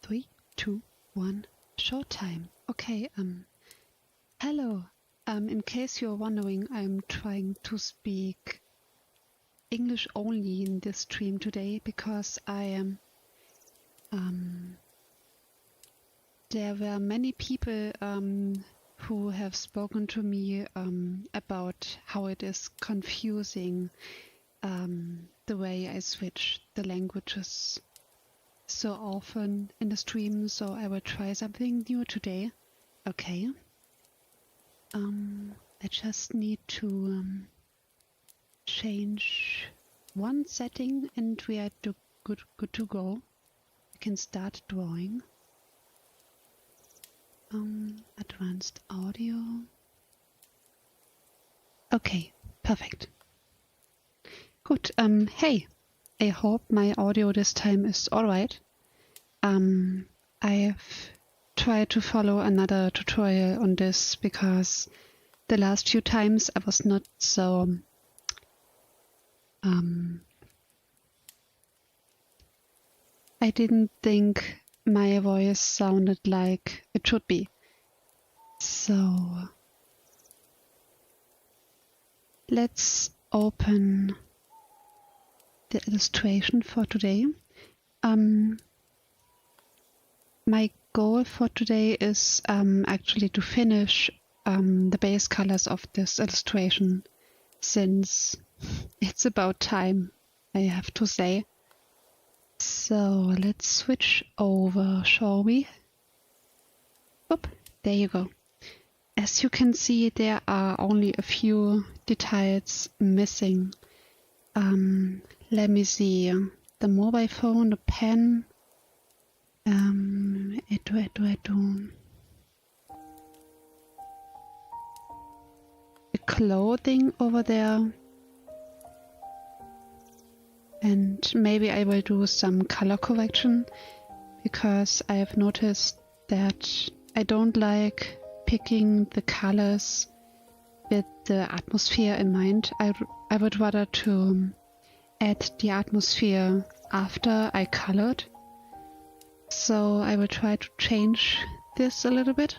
3, 2, 1, showtime. Okay, hello. In case you're wondering, I'm trying to speak English only in this stream today because there were many people who have spoken to me about how it is confusing the way I switch the languages so often in the stream, so I will try something new today. Okay. I just need to change one setting and we are good to go. We can start drawing. Advanced audio. Okay, perfect. Good. Hey, I hope my audio this time is alright. I've tried to follow another tutorial on this because the last few times I was not so I didn't think my voice sounded like it should be. So let's open the illustration for today. My goal for today is actually to finish the base colors of this illustration, since it's about time, I have to say. So let's switch over, shall we? Oop, there you go. As you can see, there are only a few details missing. Let me see. The mobile phone, the pen. The clothing over there. And maybe I will do some color correction because I have noticed that I don't like picking the colors with the atmosphere in mind. I would rather to add the atmosphere after I colored. So I will try to change this a little bit.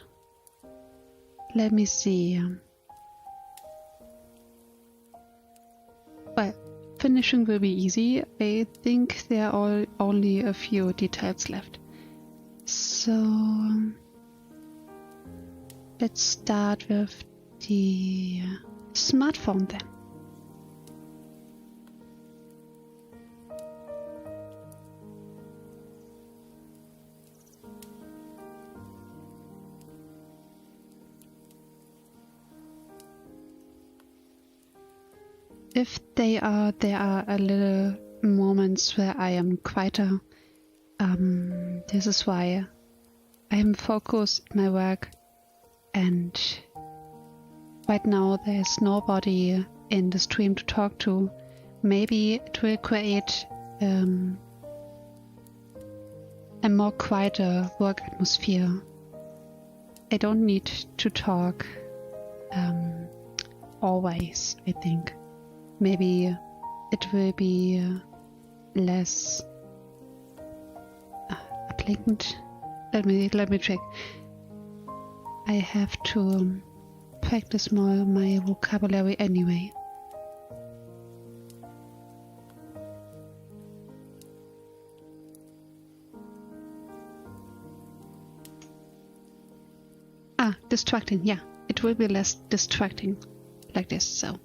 Let me see. Well, finishing will be easy. I think there are only a few details left. So let's start with the smartphone then. If there are a little moments where I am quieter, this is why I am focused in my work, and right now there is nobody in the stream to talk to. Maybe it will create a more quieter work atmosphere. I don't need to talk always, I think. Maybe it will be less applicant. Let me check. I have to practice more my vocabulary anyway. Distracting. Yeah, it will be less distracting like this. So.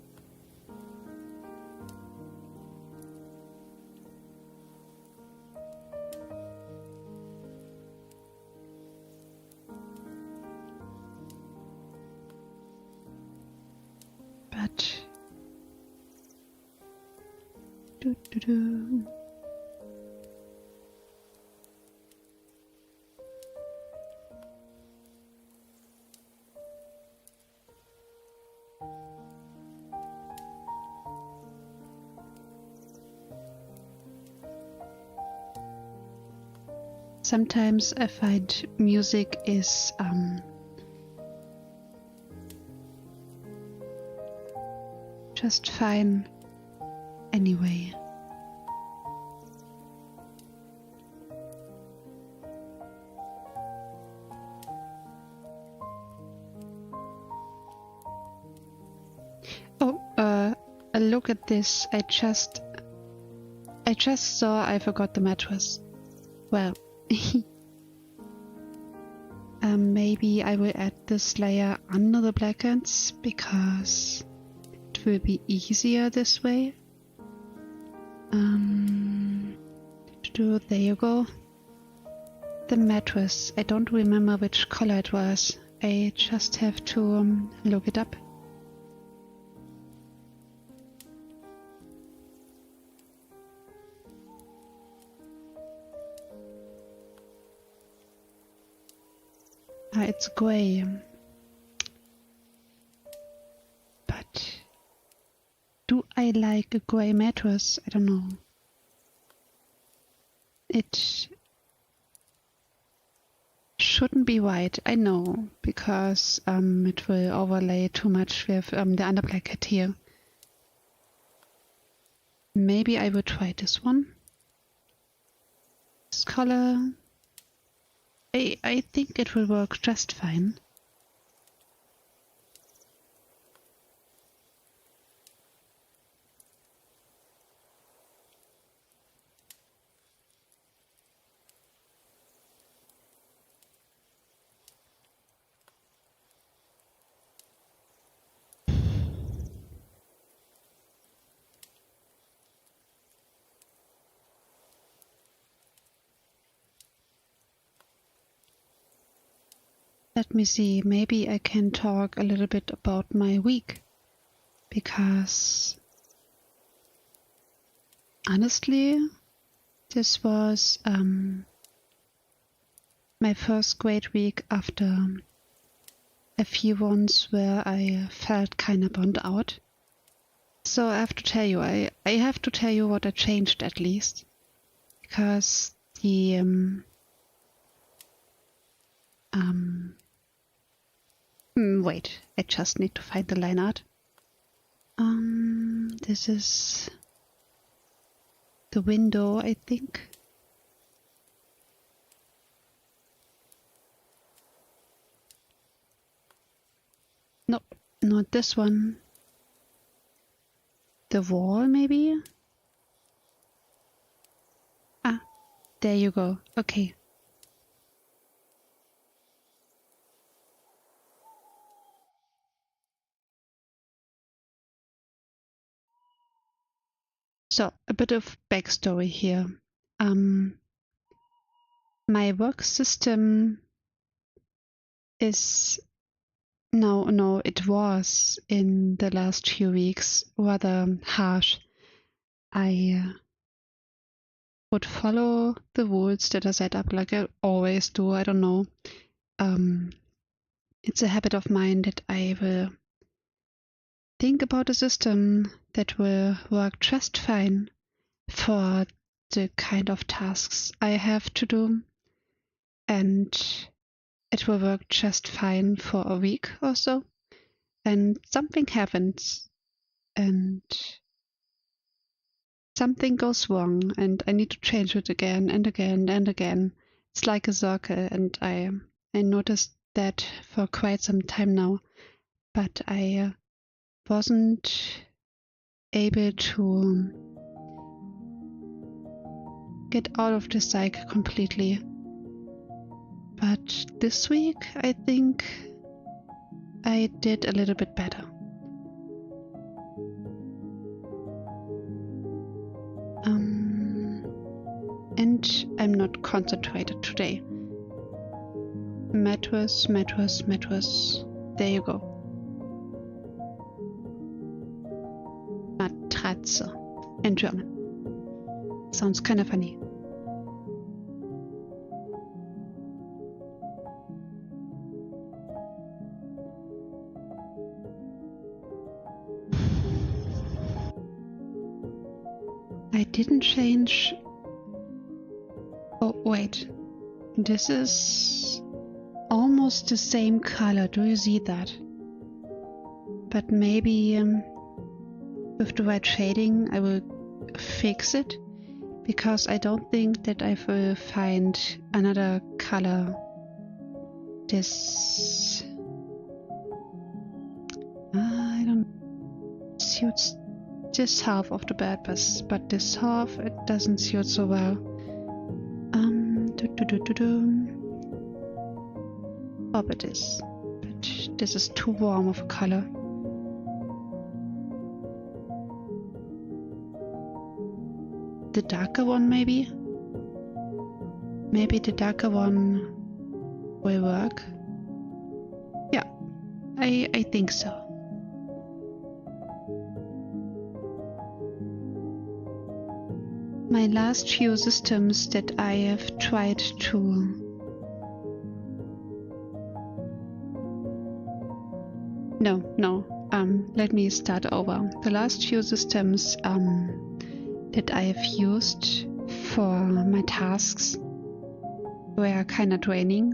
Sometimes I find music is just fine anyway. look at this. I just saw I forgot the mattress. Well, maybe I will add this layer under the blankets because it will be easier this way. There you go. The mattress. I don't remember which color it was. I just have to look it up. It's gray. But do I like a gray mattress? I don't know. It shouldn't be white, I know, because it will overlay too much with the under blanket here. Maybe I will try this one. This color. I think it will work just fine. Let me see, maybe I can talk a little bit about my week, because honestly, this was my first great week after a few ones where I felt kind of burned out. So I have to tell you, I have to tell you what I changed at least, because the wait, I just need to find the line art. This is the window, I think. No, not this one. The wall, maybe? Ah, there you go. Okay. So, a bit of backstory here. My work system is no, it was in the last few weeks rather harsh. I would follow the rules that are set up like I always do. I don't know. It's a habit of mine that I will think about a system that will work just fine for the kind of tasks I have to do, and it will work just fine for a week or so, and something happens and something goes wrong and I need to change it again and again and again. It's like a circle, and I noticed that for quite some time now, but I wasn't able to get out of the cycle completely. But this week, I think I did a little bit better. And I'm not concentrated today. Mattress. There you go. Matratze in German. Sounds kind of funny. I didn't change. Oh, wait. This is almost the same color. Do you see that? But maybe with the right shading I will fix it, because I don't think that I will find another color this I don't suits this half of the bed, but this half, it doesn't suit so well. Oh, but this is too warm of a color. The darker one, maybe? Maybe the darker one will work. Yeah, I think so. My last few systems that I have tried to let me start over. The last few systems that I have used for my tasks were kind of draining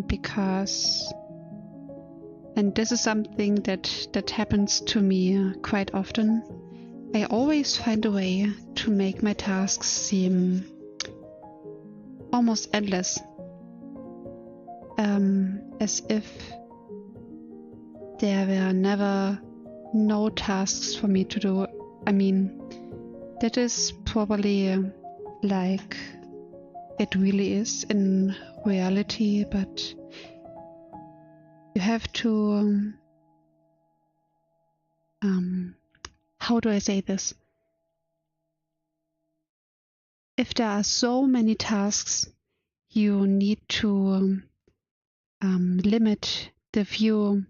because, and this is something that happens to me quite often, I always find a way to make my tasks seem almost endless, as if there were never no tasks for me to do. I mean, that is probably like it really is in reality, but you have to how do I say this? If there are so many tasks, you need to limit the view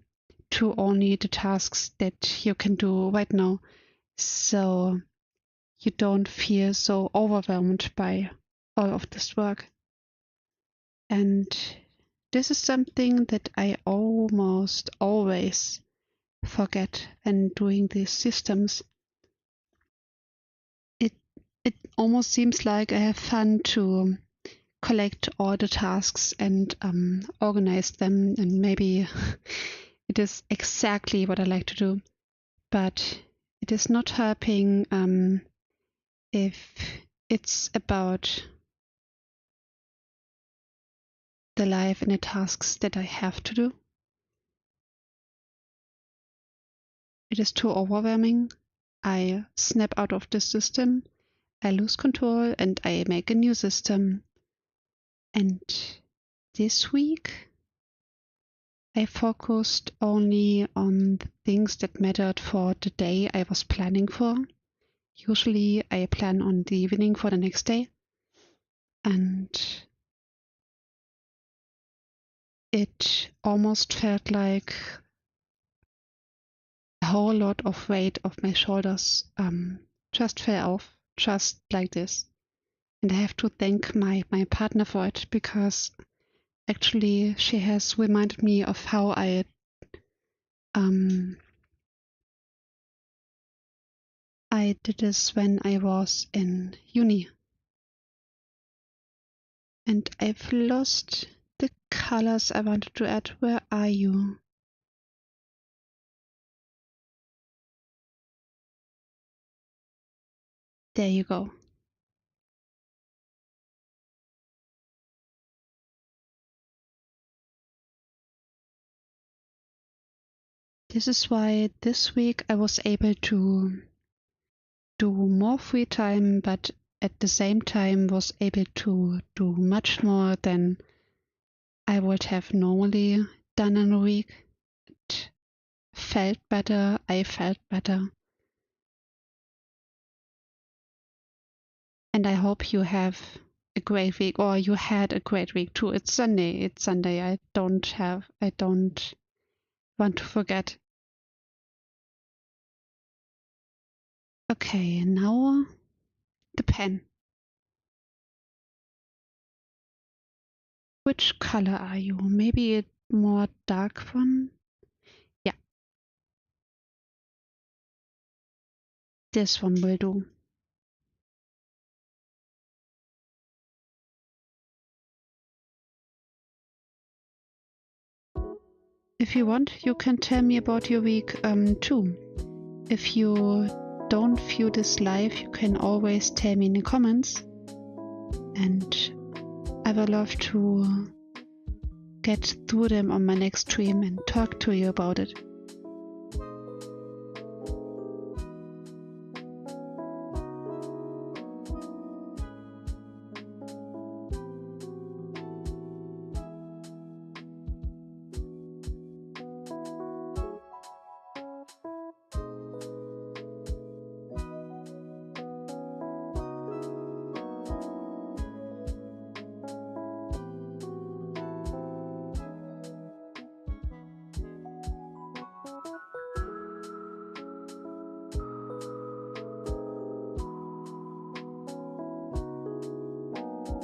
to only the tasks that you can do right now, so you don't feel so overwhelmed by all of this work. And this is something that I almost always forget when doing these systems. It almost seems like I have fun to collect all the tasks and organize them, and maybe it is exactly what I like to do, but it is not helping if it's about the life and the tasks that I have to do. It is too overwhelming. I snap out of the system, I lose control, and I make a new system. And this week I focused only on the things that mattered for the day I was planning for. Usually I plan on the evening for the next day, and it almost felt like a whole lot of weight off my shoulders just fell off, just like this. And I have to thank my partner for it, because actually she has reminded me of how I did this when I was in uni. And I've lost the colors I wanted to add. Where are you? There you go. This is why this week I was able to do more free time, but at the same time was able to do much more than I would have normally done in a week. It felt better, I felt better. And I hope you have a great week, or you had a great week too. It's Sunday. I don't want to forget. Okay, now the pen. Which color are you? Maybe a more dark one? Yeah. This one will do. If you want, you can tell me about your week too. If you don't view this live, you can always tell me in the comments, and I will love to get through them on my next stream and talk to you about it.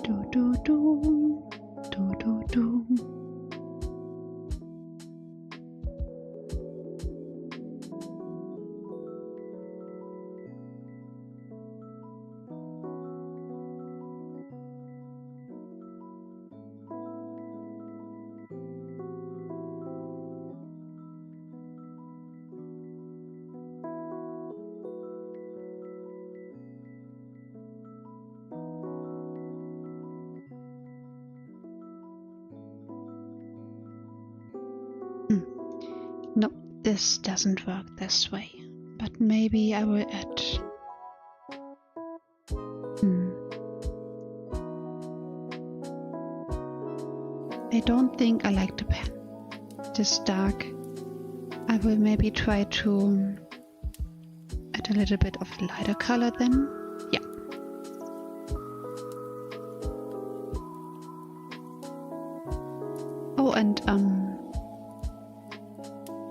Do do do. Do do do. No, this doesn't work this way. But maybe I will add... I don't think I like the pen. This dark. I will maybe try to add a little bit of lighter color then. Yeah. Oh, and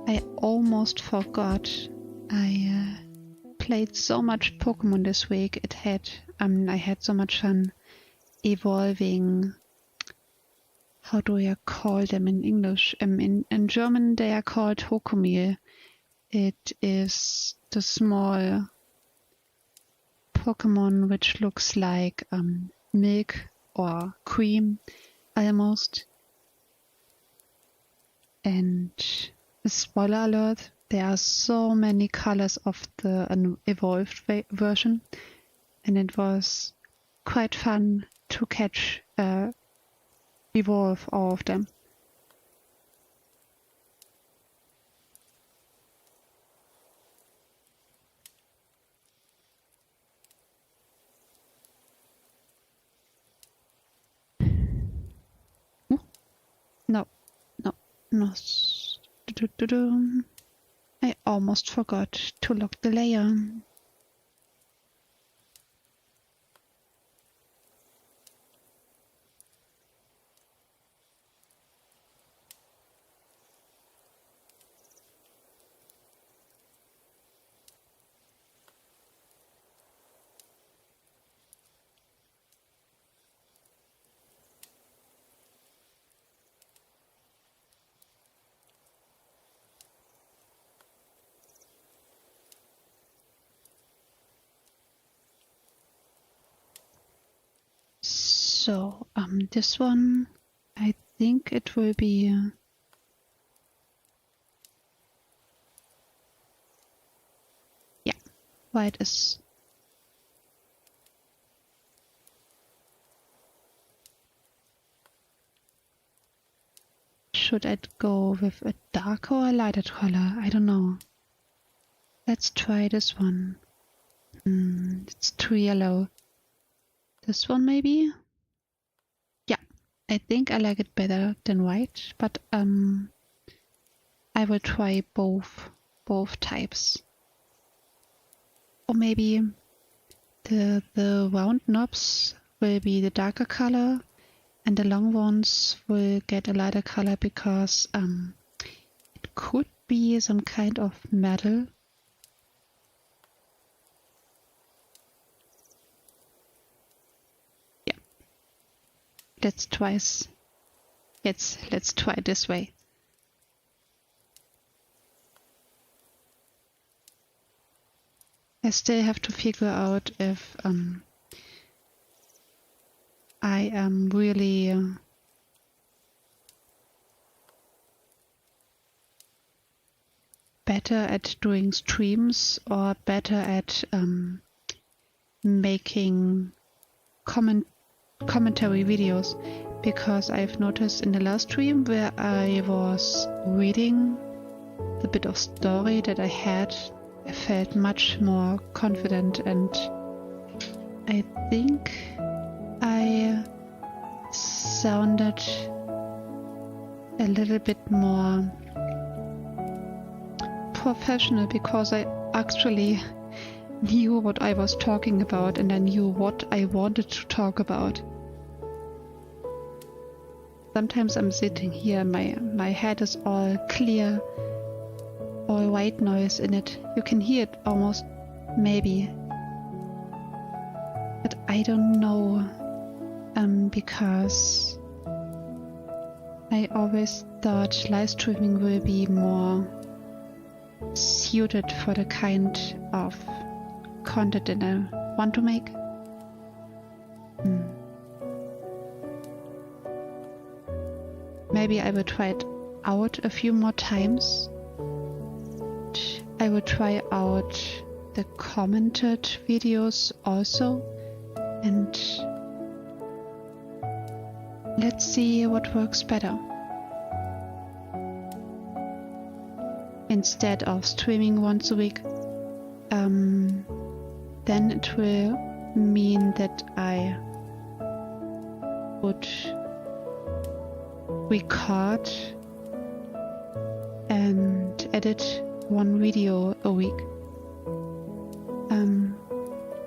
I almost forgot. I played so much Pokemon this week. I had so much fun evolving. How do I call them in English? In German they are called Hokomil. It is the small Pokemon which looks like milk or cream almost. And a spoiler alert, there are so many colors of the evolved version, and it was quite fun to catch evolve all of them. No. I almost forgot to lock the layer. So, this one, I think it will be... yeah, white is... Should I go with a darker or a lighter color? I don't know. Let's try this one. It's too yellow. This one maybe? Yeah, I think I like it better than white, but I will try both types. Or maybe the round knobs will be the darker color and the long ones will get a lighter color because it could be some kind of metal. Let's try this way. I still have to figure out if I am really better at doing streams or better at making commentary videos, because I've noticed in the last stream where I was reading the bit of story that I had, I felt much more confident, and I think I sounded a little bit more professional because I actually knew what I was talking about and I knew what I wanted to talk about. Sometimes I'm sitting here, my head is all clear, all white noise in it. You can hear it almost, maybe. But I don't know because I always thought live streaming will be more suited for the kind of content that I want to make. Maybe I will try it out a few more times. I will try out the commented videos also, and let's see what works better. Instead of streaming once a week, then it will mean that I would record and edit one video a week,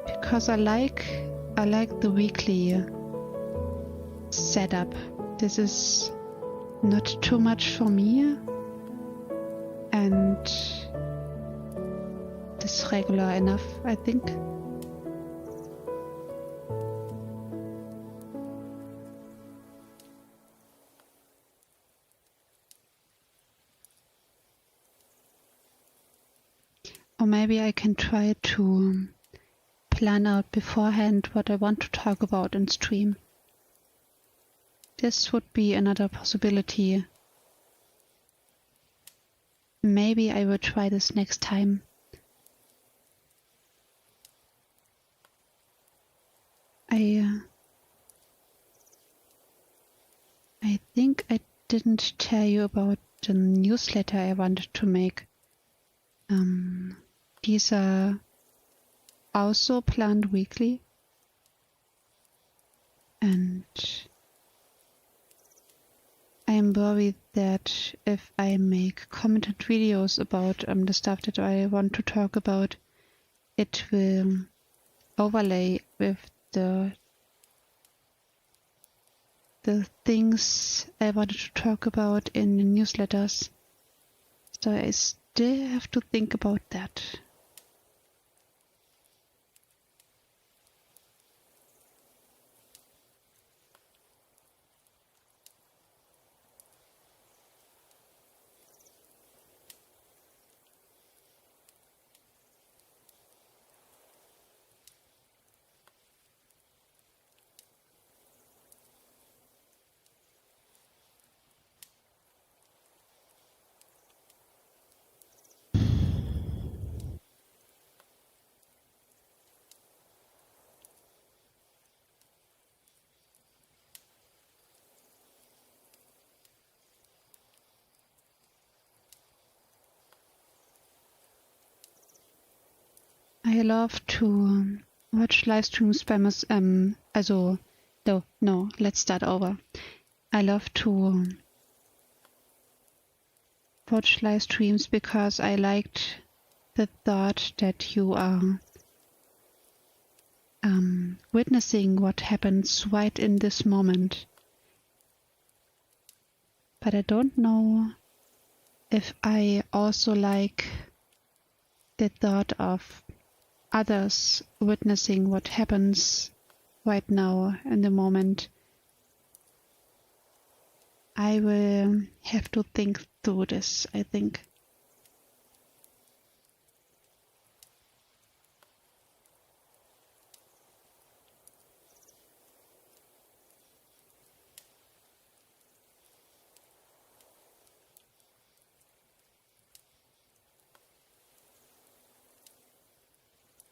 because I like the weekly setup. This is not too much for me, and this is regular enough, I think. Or maybe I can try to plan out beforehand what I want to talk about in stream. This would be another possibility. Maybe I will try this next time. I think I didn't tell you about the newsletter I wanted to make. These are also planned weekly, and I am worried that if I make commented videos about the stuff that I want to talk about, it will overlay with the things I wanted to talk about in the newsletters. So I still have to think about that. I love to watch live streams by myself. No, let's start over. I love to watch live streams because I liked the thought that you are witnessing what happens right in this moment. But I don't know if I also like the thought of others witnessing what happens right now in the moment. I will have to think through this, I think.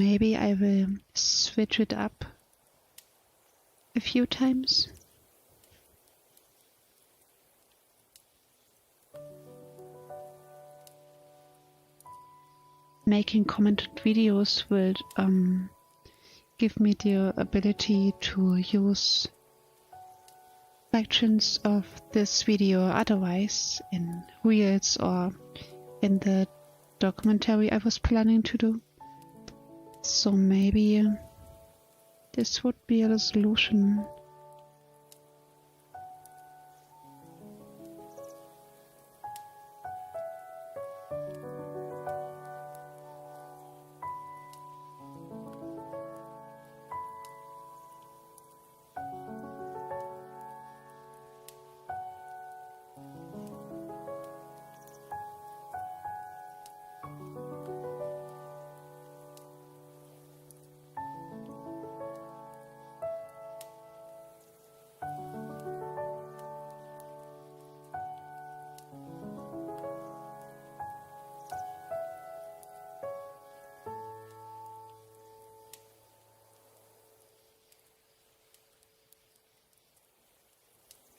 Maybe I will switch it up a few times. Making commented videos will give me the ability to use sections of this video otherwise in Reels or in the documentary I was planning to do. So maybe this would be a solution.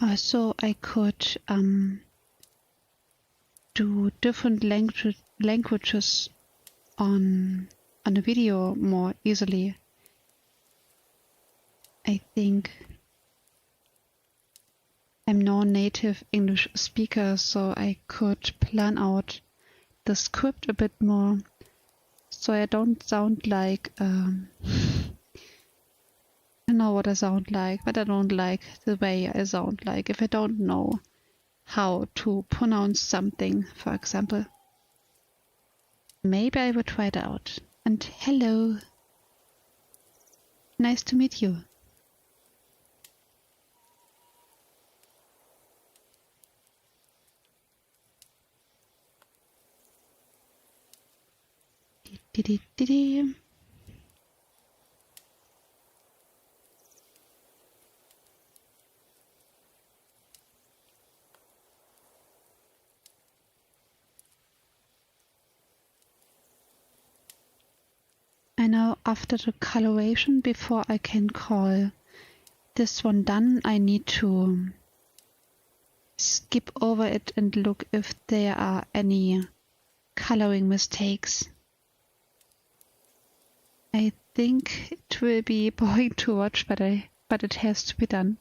Also, I could do different languages on a video more easily. I think I'm no native English speaker, so I could plan out the script a bit more, so I don't sound like I know what I sound like, but I don't like the way I sound like if I don't know how to pronounce something, for example. Maybe I would try it out. And hello. Nice to meet you. Dee-dee-dee-dee. I know after the coloration, before I can call this one done, I need to skip over it and look if there are any coloring mistakes. I think it will be boring to watch, but it has to be done.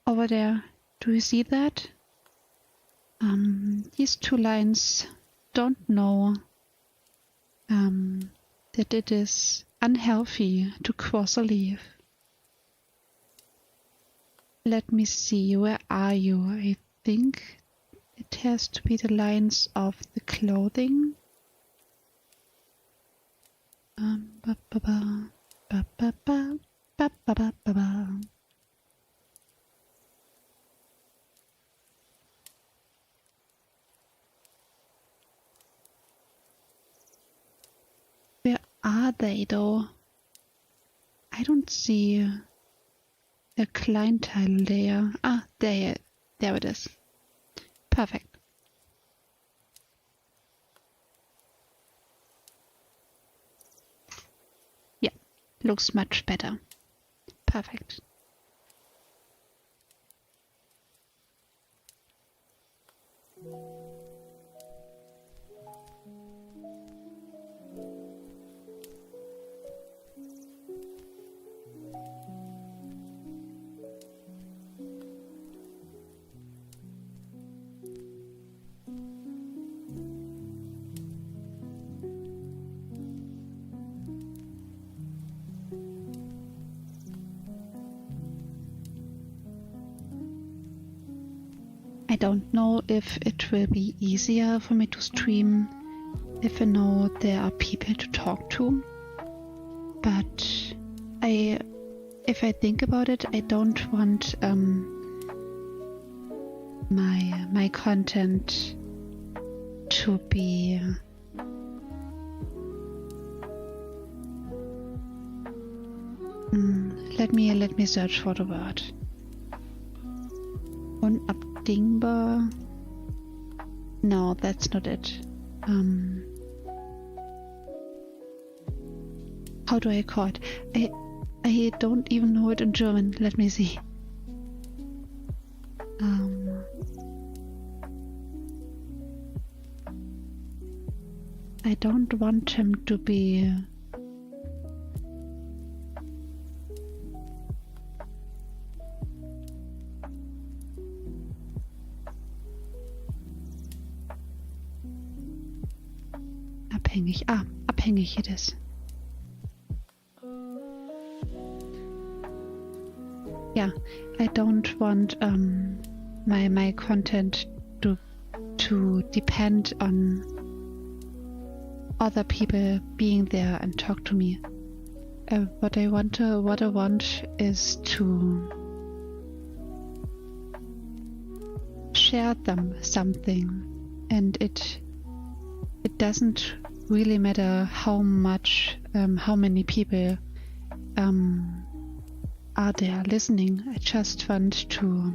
Over there, do you see that? These two lines don't know that it is unhealthy to cross a leaf. Let me see, where are you? I think it has to be the lines of the clothing. Ba ba ba ba ba ba ba ba ba ba ba. Where are they though? I don't see a clientele there. Ah, there it is. Perfect. Yeah, looks much better. Perfect. I don't know if it will be easier for me to stream if I know there are people to talk to, but if I think about it, I don't want my content to be let me search for the word. Unabdingbar. No, that's not it. How do I call it? I don't even know it in German. Let me see. I don't want him to be abhängig. Ah, abhängig it is. Yeah, I don't want my content to depend on other people being there and talk to me. What I want is to share something, and it doesn't really matter how many people are there listening. I just want to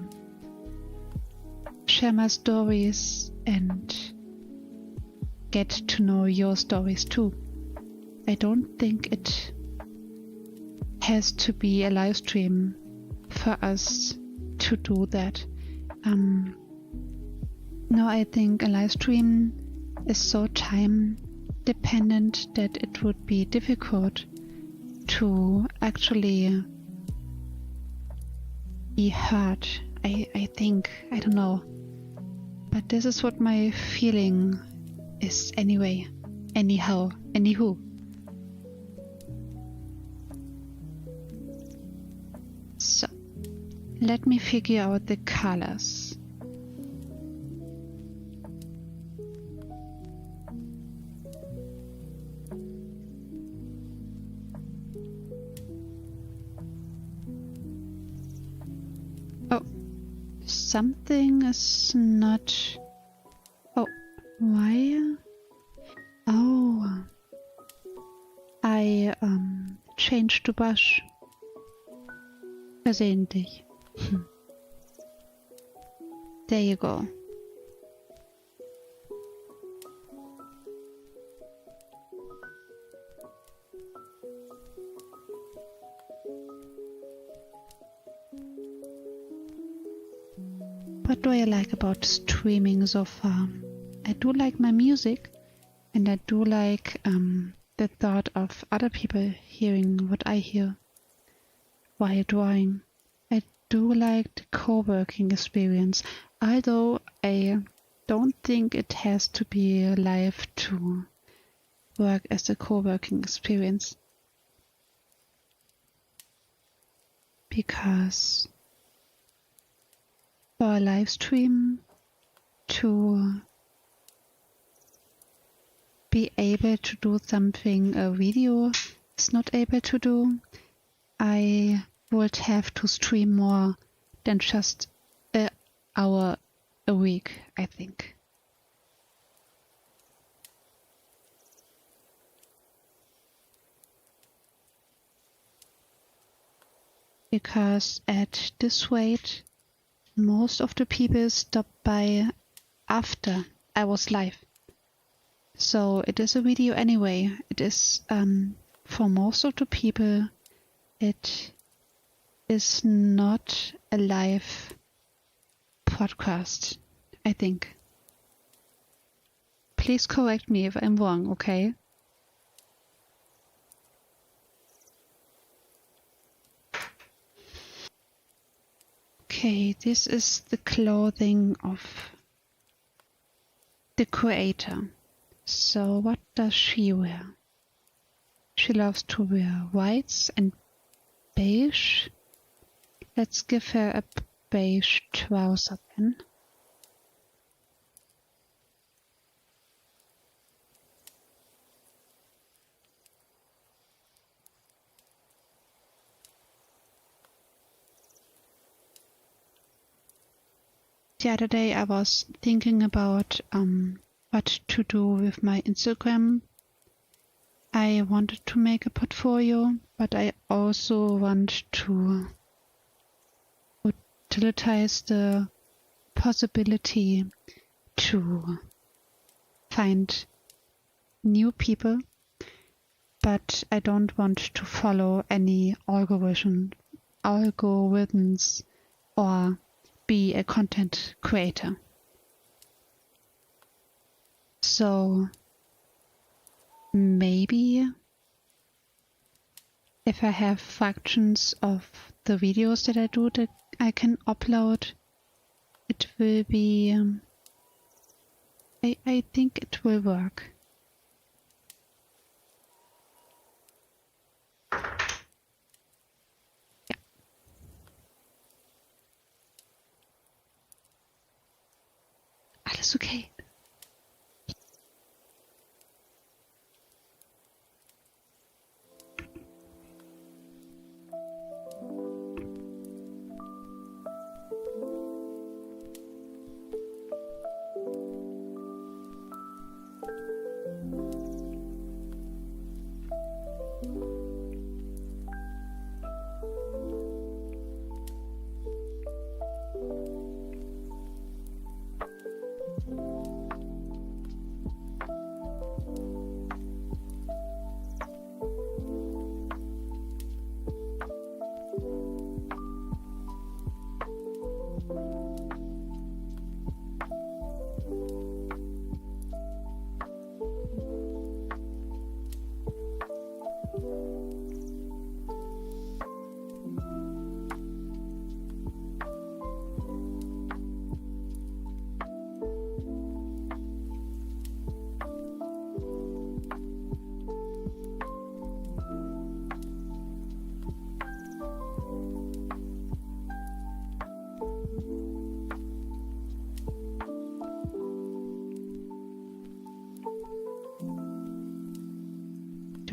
share my stories and get to know your stories too. I don't think it has to be a live stream for us to do that. No, I think a live stream is so time dependent that it would be difficult to actually be heard. I think, I don't know, but this is what my feeling is anyway. Anywho. So, let me figure out the colors. Oh, something is not... Oh, why? Oh, I changed the brush. Versehentlich. There you go. What do I like about streaming so far? I do like my music, and I do like the thought of other people hearing what I hear while drawing. I do like the coworking experience, although I don't think it has to be live to work as a coworking experience. Because for a live stream to be able to do something a video is not able to do, I would have to stream more than just an hour a week, I think. Because at this rate, most of the people stop by after I was live. So it is a video anyway. It is, for most of the people, it is not a live podcast, I think. Please correct me if I'm wrong, okay? Okay, this is the clothing of the creator. So what does she wear? She loves to wear whites and beige. Let's give her a beige trouser then. The other day I was thinking about what to do with my Instagram. I wanted to make a portfolio, but I also want to utilize the possibility to find new people, but I don't want to follow any algorithms or be a content creator. So maybe if I have fractions of the videos that I do that I can upload, it will be, I think it will work. Yeah. Alles okay.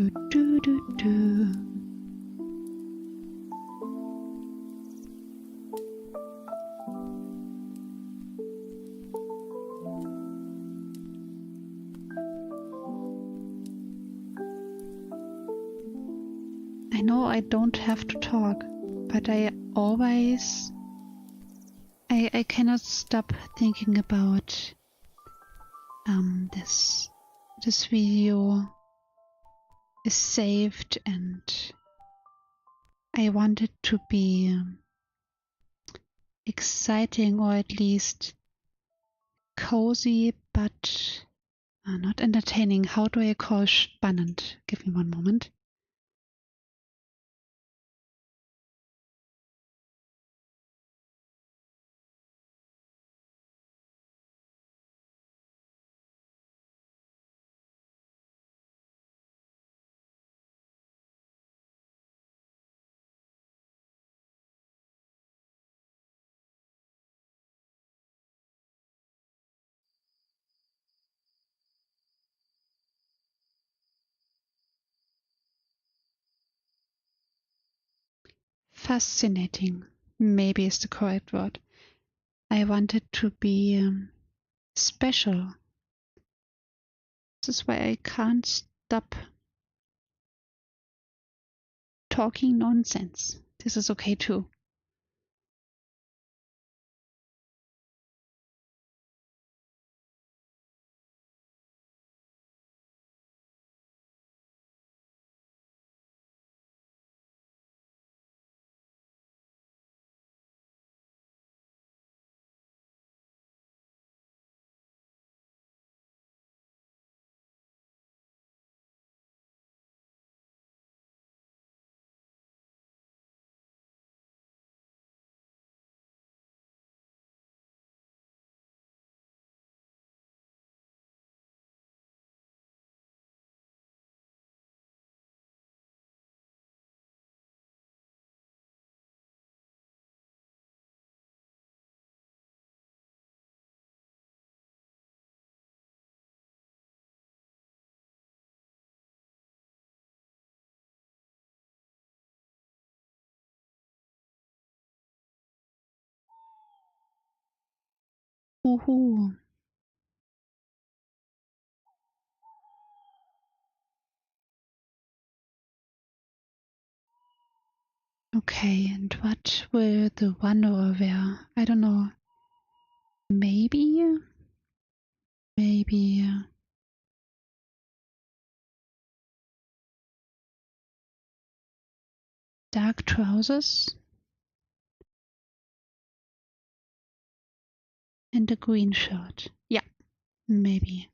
do, do, do, do. I know I don't have to talk, but I cannot stop thinking about this video is saved, and I want it to be exciting, or at least cozy, but not entertaining. How do I call spannend? Give me one moment. Fascinating, maybe is the correct word. I want it to be special. This is why I can't stop talking nonsense. This is okay too. Woohoo! Okay, and what will the wanderer wear? I don't know. Maybe dark trousers and a green shirt. Yeah, maybe.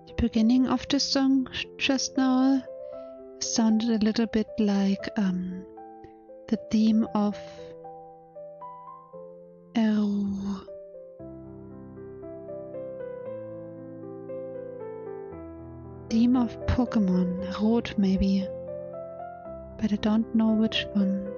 The beginning of the song just now sounded a little bit like the theme of Pokemon, Rot maybe, but I don't know which one.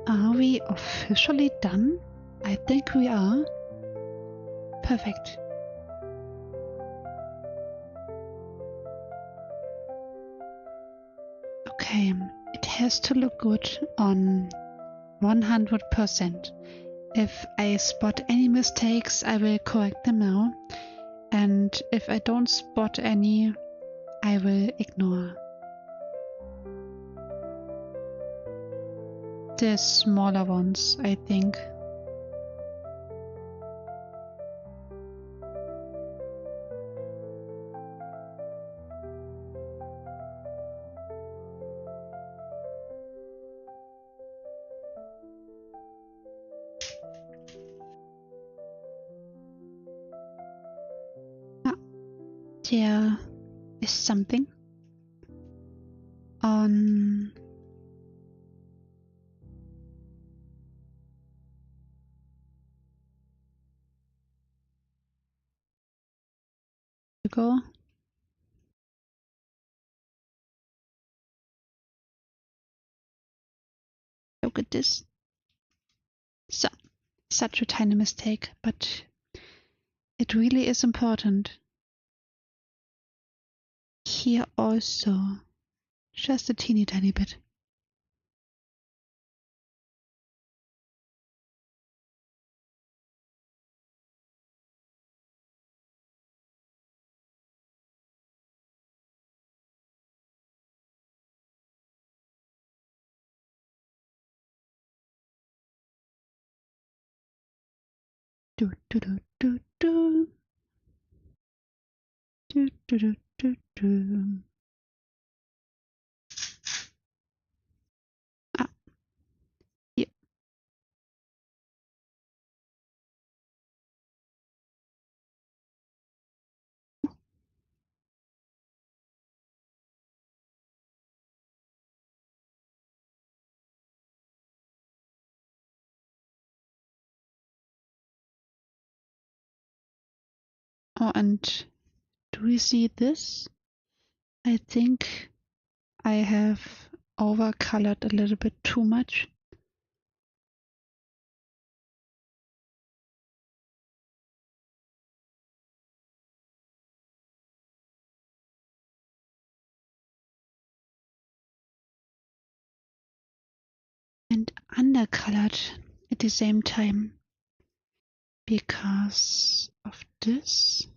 Are we officially done? I think we are. Perfect. Okay, it has to look good on 100%. If I spot any mistakes, I will correct them now. And if I don't spot any, I will ignore. The smaller ones, I think. There is something on go. Look at this. So, such a tiny mistake, but it really is important. Here also, just a teeny tiny bit. Do do do do do do do do do do. Ah, yeah. Oh, and do we see this? I think I have overcolored a little bit too much. And undercolored at the same time because of this.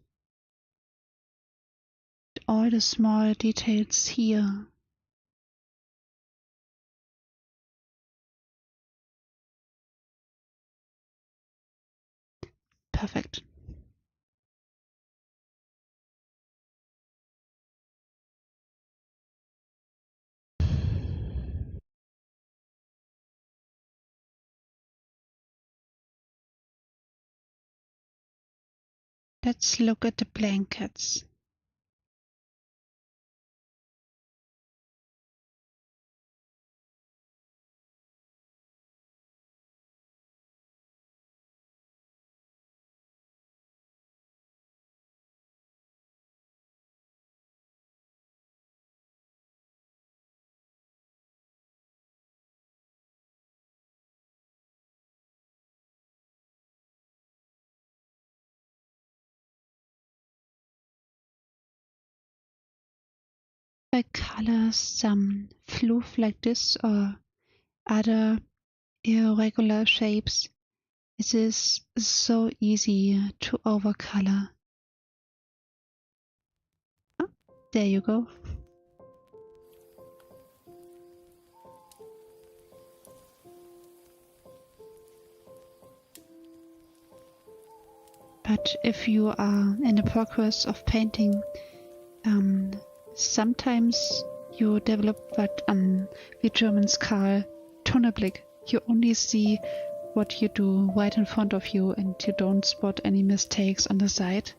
All the small details here. Perfect. Let's look at the blankets. I color some floof like this or other irregular shapes. It is so easy to overcolor. Oh, there you go. But if you are in the progress of painting, sometimes you develop what we Germans call Tunnelblick. You only see what you do right in front of you and you don't spot any mistakes on the side.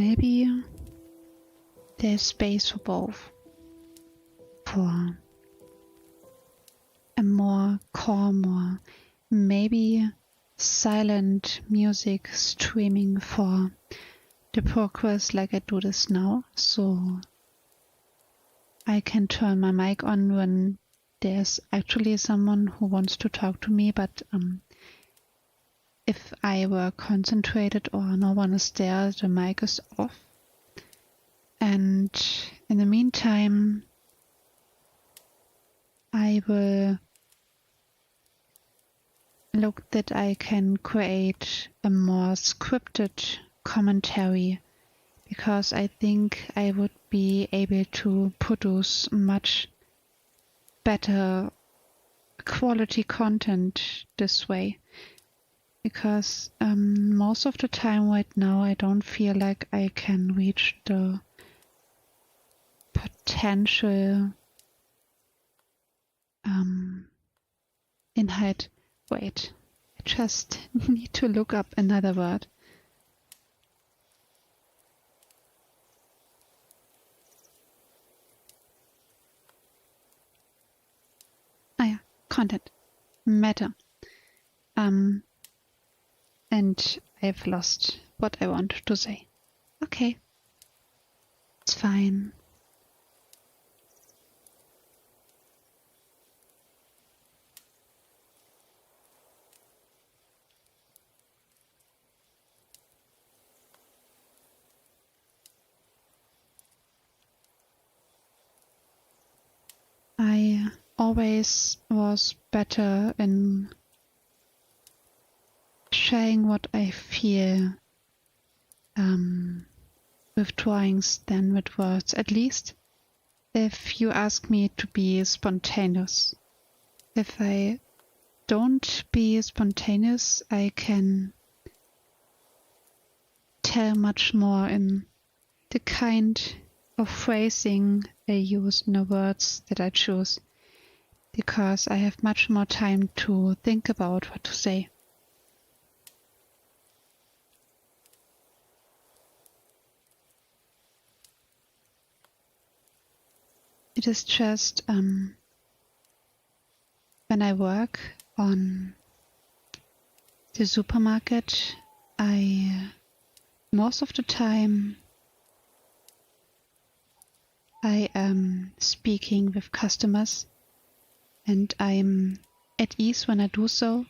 maybe there's space for both. For a more calm or maybe silent music streaming for the progress like I do this now. So I can turn my mic on when there's actually someone who wants to talk to me, but if I were concentrated or no one is there, the mic is off. And in the meantime, I will look that I can create a more scripted commentary, because I think I would be able to produce much better quality content this way. Because most of the time right now I don't feel like I can reach the potential Inhalt. Wait, I just need to look up another word. Ah ja, content. Matter. And I've lost what I wanted to say. Okay, it's fine. I always was better in sharing what I feel with drawings than with words. At least if you ask me to be spontaneous. If I don't be spontaneous, I can tell much more in the kind of phrasing I use in the words that I choose, because I have much more time to think about what to say. It is just when I work on the supermarket, most of the time I am speaking with customers and I'm at ease when I do so.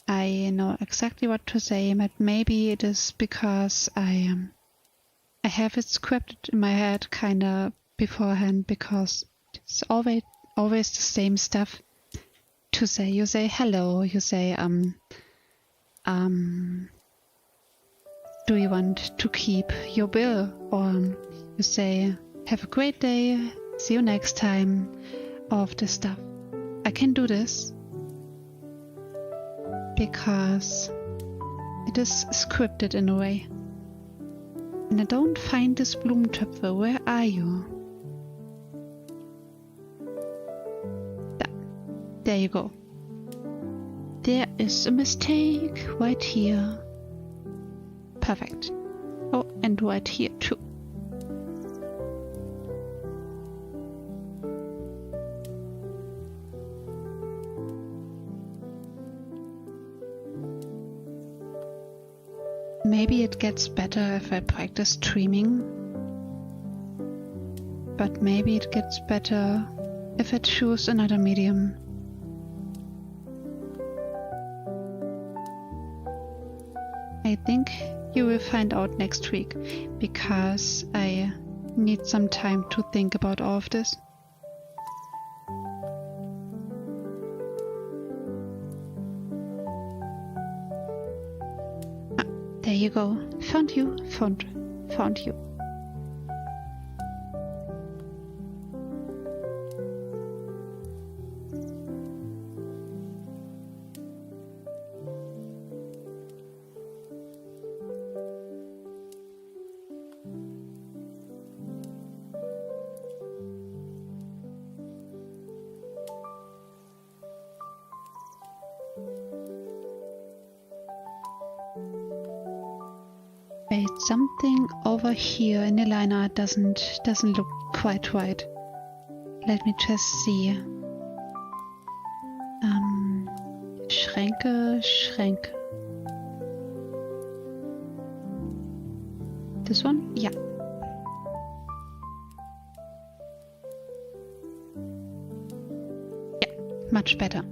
I know exactly what to say, but maybe it is because I have it scripted in my head kinda beforehand, because it's always the same stuff to say. You say hello, you say do you want to keep your bill? Or you say have a great day, see you next time. All of this stuff. I can do this because it is scripted in a way. And I don't find this Blumentöpfe. Where are you? There you go. There is a mistake right here. Perfect. Oh, and right here too. Maybe it gets better if I practice streaming, but maybe it gets better if I choose another medium. I think you will find out next week, because I need some time to think about all of this. There you go. Found you. Found you. Wait, Something over here in the line art doesn't look quite right. Let me just see. Schränke. This one? Yeah. Yeah, much better.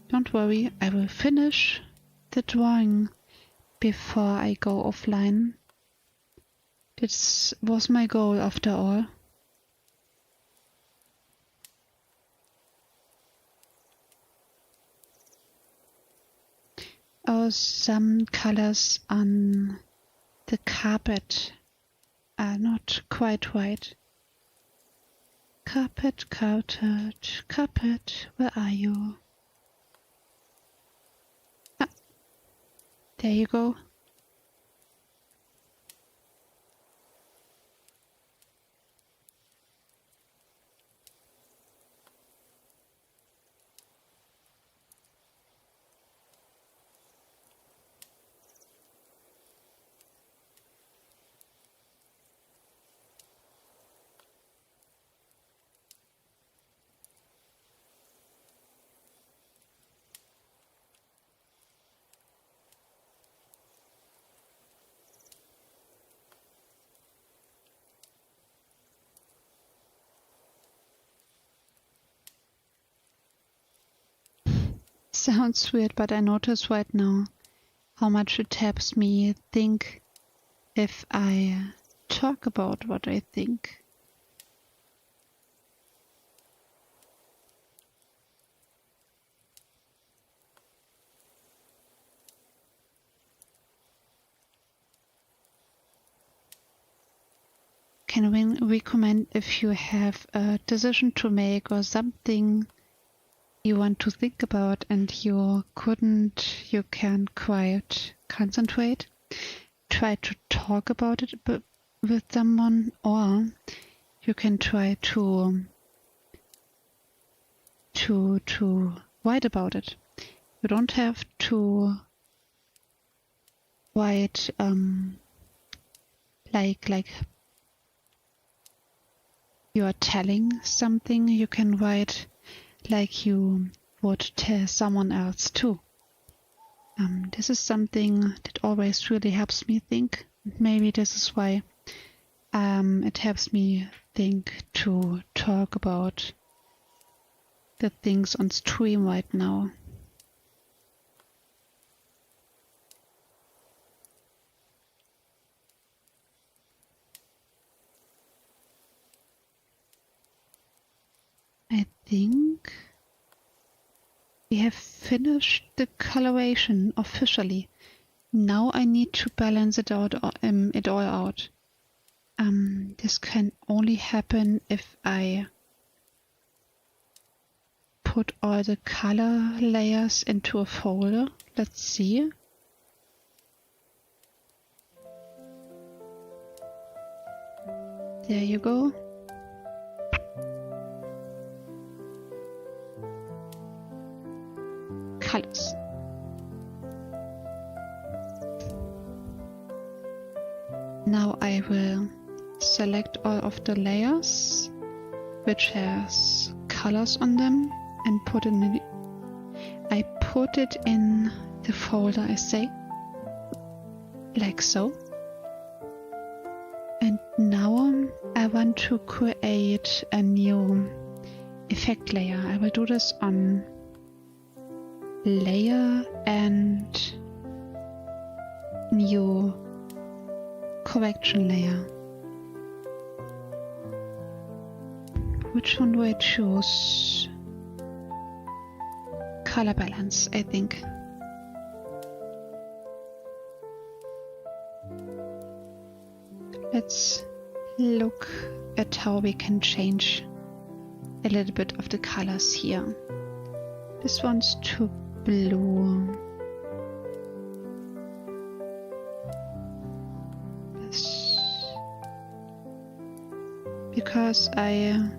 Don't worry, I will finish the drawing before I go offline. This was my goal after all. Oh, some colors on the carpet are not quite right. Carpet, where are you? Ah, there you go. Sounds weird, but I notice right now how much it helps me think if I talk about what I think. Can we recommend if you have a decision to make or something you want to think about and you can't quite concentrate? Try to talk about it with someone, or you can try to write about it. You don't have to write like you are telling something. You can write like you would tell someone else too. This is something that always really helps me think. Maybe this is why it helps me think to talk about the things on stream right now. I think we have finished the coloration officially. Now I need to balance it all out. This can only happen if I put all the color layers into a folder. Let's see. There you go. Colors. Now I will select all of the layers which has colors on them and put it in the folder, I say, like so. And now I want to create a new effect layer. I will do this on layer and new correction layer. Which one do I choose? Color balance, I think. Let's look at how we can change a little bit of the colors here. This one's too blue. This, because I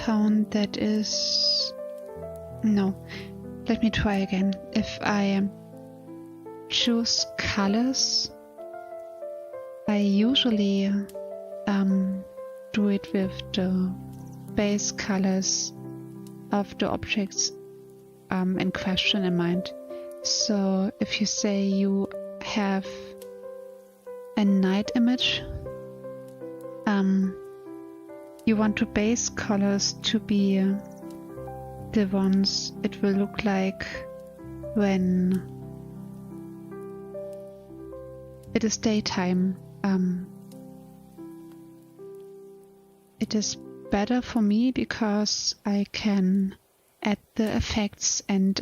found that is no. let me try again. If I choose colors, I usually do it with the base colors of the objects in question in mind. So if you say you have a night image, you want the base colors to be the ones it will look like when it is daytime. It is better for me because I can add the effects and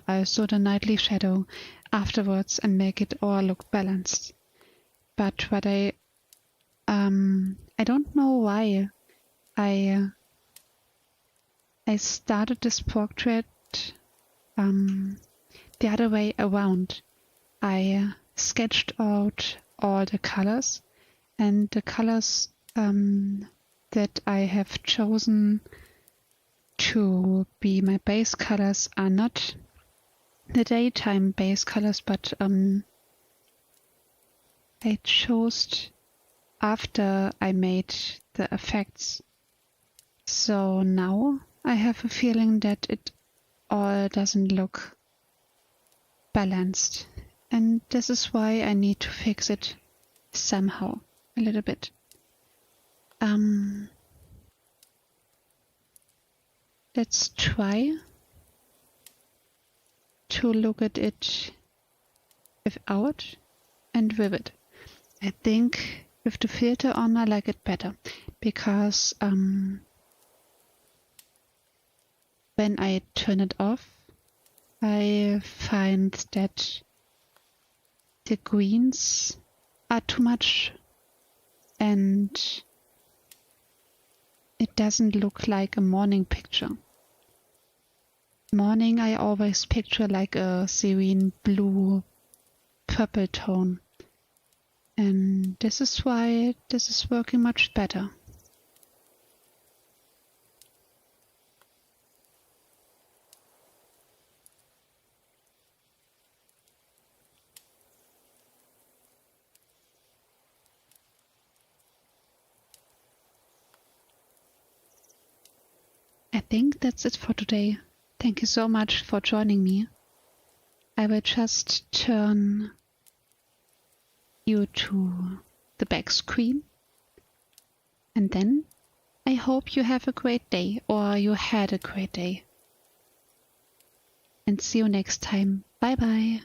also the nightly shadow afterwards and make it all look balanced. But what I don't know why I started this portrait the other way around. I sketched out all the colors, and the colors that I have chosen to be my base colors are not the daytime base colors, but I chose after I made the effects. So now I have a feeling that it all doesn't look balanced, and this is why I need to fix it somehow a little bit. Let's try to look at it without and with it. I think with the filter on I like it better, because when I turn it off, I find that the greens are too much and it doesn't look like a morning picture. Morning I always picture like a serene blue purple tone, and this is why this is working much better. I think that's it for today. Thank you so much for joining me. I will just turn you to the back screen, and then I hope you have a great day, or you had a great day. And see you next time. Bye bye.